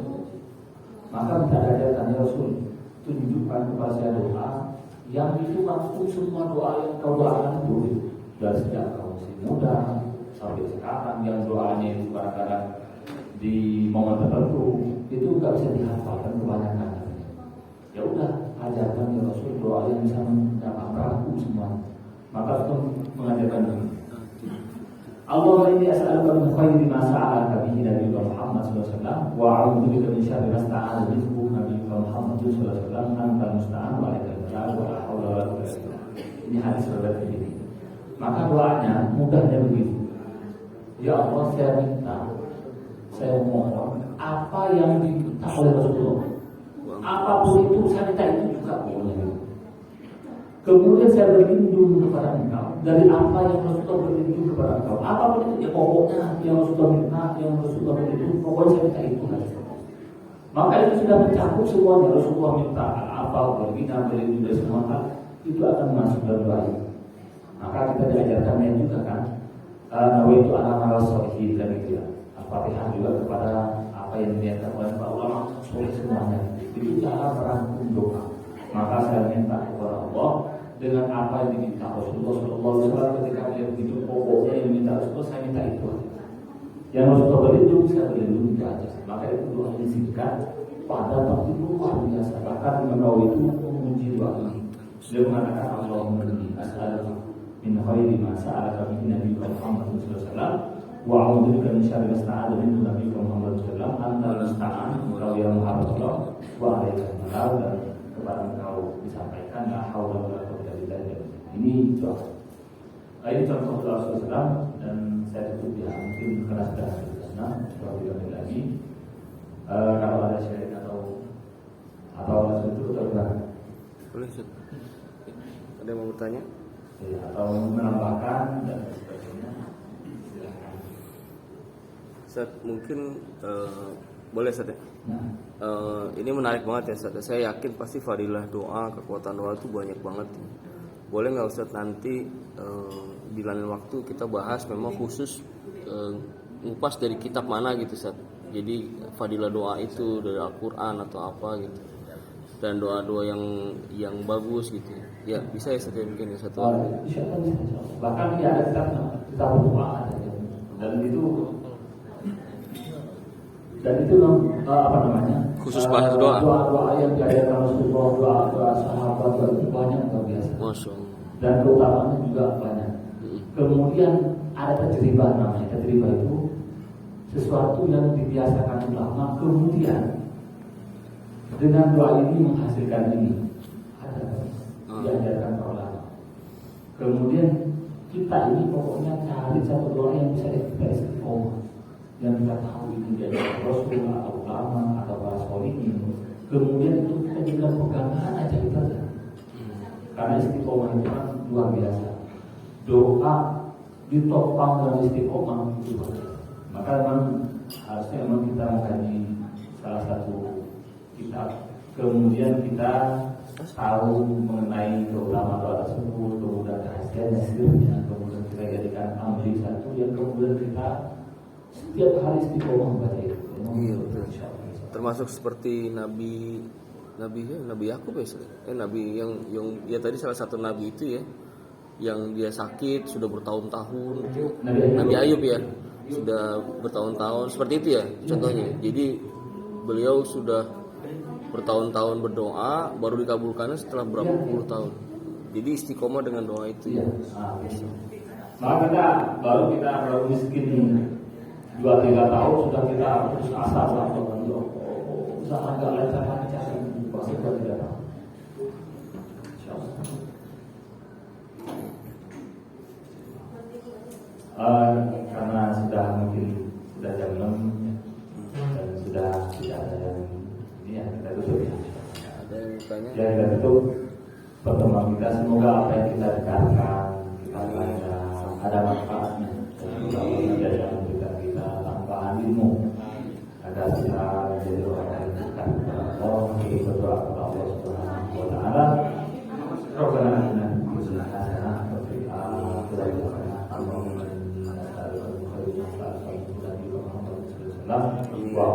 Maka minta ajarkan ya Rasul, tunjukkan kepada saya doa yang itu mampu semua doa yang kau doakan itu dari sejak kau masih muda sampai sekarang, yang doanya itu kadang-kadang di momen tertentu itu nggak bisa dihafalkan kebanyakan. Ya udah, ajarkan ya Rasul doa yang bisa mendapat rangkum semua. Maka itu mengajarkan ini. Allahumma inni as'aluka min khairi ma sa'alaka bihi Nabi Muhammad sallallahu alaihi wasallam wa a'udzu bika min syarri ma sta'ana bihi Nabi Muhammad sallallahu alaihi wasallam. Anta musta'an wa alaikal balagh wa la haula wa la quwwata illa billah. Ini hadis riwayat ini. Maka doanya mudahnya begitu. Ya Allah, saya mohon apa yang diminta oleh Rasulullah. Apapun itu saya minta itu juga boleh. Kemudian saya berlindung kepada engkau dari apa yang Rasulullah berlindung kepada engkau. Apapun itu ya pokoknya yang Rasulullah minta, yang Rasulullah berlindung, pokoknya saya minta itu. Maka itu sudah mencakup semuanya. Rasulullah minta apa, kita berlindung dari semua hal, itu akan masuk dalam doa. Maka kita diajarkannya juga kan. Nawaitu ana ma'as sholihin dan gitu ya. Al-Fatihah juga kepada apa yang diniatkan oleh para ulama soleh semuanya. Itu cara merangkum doa. Maka saya minta kepada Allah dengan apa yang diminta Rasulullah SAW ketika beliau begitu, pokoknya yang diminta Rasulullah saya minta itu. Yang Rasulullah berlindung saya berlindung di atas. Maka itu doa disingkat pada waktu luar biasa. Bahkan Imam Nawawi itu memuji doa ini. Beliau mengatakan Allahumma inni as'aluka min khairi ma sa'alaka bihi Nabi Muhammad sallallahu alaihi wasallam wa a'udzu bika min syarri ma sta'ana bihi Nabi Muhammad sallallahu alaihi wasallam. Anta musta'an wa ya muharrar wa alaikal balagh. Dan kepada engkau disampaikan la haula wa la quwwata illa billah. Ini doa. Ini contoh doa Rasulullah dan saya tutup ya, mungkin karena sudah karena tidak lagi. Kalau ada syarat atau itu atau gimana? Boleh, Ustaz. Ada yang mau bertanya? Ya, atau menambahkan dan sebagainya. Silakan. Ustaz, mungkin boleh Ustaz ya? Ini menarik banget ya Ustaz. Saya yakin pasti fadilah doa, kekuatan doa itu banyak banget. Boleh nggak Ustaz nanti di lain waktu kita bahas memang khusus ngupas dari kitab mana gitu Ustaz. Jadi fadilah doa itu dari Al-Quran atau apa gitu. Dan doa-doa yang bagus gitu. Ya bisa ya Ustaz ya, mungkin ya satu. Bahkan dia ada kitab doa dan itu apa namanya? Khusus bahas doa. Doa yang diajarkan Rasulullah, doa sahabat, doa itu banyak luar biasa. Masya Allah. Dan keutamaannya juga banyak. Kemudian ada tajribah namanya. Tajribah itu sesuatu yang dibiasakan ulama, kemudian dengan doa ini menghasilkan ini. Ada diajarkan ulama. Kemudian kita ini pokoknya cari satu doa yang bisa kita istiqomah, yang kita tahu itu dari Rasulullah atau ulama atau para sholihin. Kemudian itu kita jadikan pegangan aja kita. Karena istiqomah itu kan luar biasa. Doa ditopang dengan istiqomah itu. Maka memang harusnya memang kita mengkaji salah satu kemudian kita tahu mengenai keutamaan doa tersebut, kemudian rahasianya, sirnya, kemudian kita jadikan amri satu yang kemudian kita setiap hari istiqomah membaca itu. Iya betul. Termasuk seperti Nabi Yakub ya, Nabi yang ya tadi salah satu nabi itu ya, yang dia sakit sudah bertahun-tahun, Nabi Ayub ya, sudah bertahun-tahun seperti itu ya contohnya. Jadi beliau sudah bertahun-tahun berdoa baru dikabulkannya setelah berapa puluh tahun. Jadi istiqomah dengan doa itu ya. Maka baru miskin 2-3 tahun sudah kita putus asa sama Allah. Usaha agak lancar-lancar pasti 2-3 tahun. Karena sudah jam 6 dan sudah tidak ada yang ini ya, kita tutup ya. Ada yang tanya? Ya, kita tutup pertemuan kita. Semoga apa yang kita dengarkan kita ada manfaatnya. Semoga kita tambahan ilmu agar kita menjadi orang yang dekat kepada Allah. Kita berdoa kepada Allah Subhanahu wa taala. Rabbana atina fid dunya hasanah wa fil akhirati hasanah wa qina adzabannar. Wa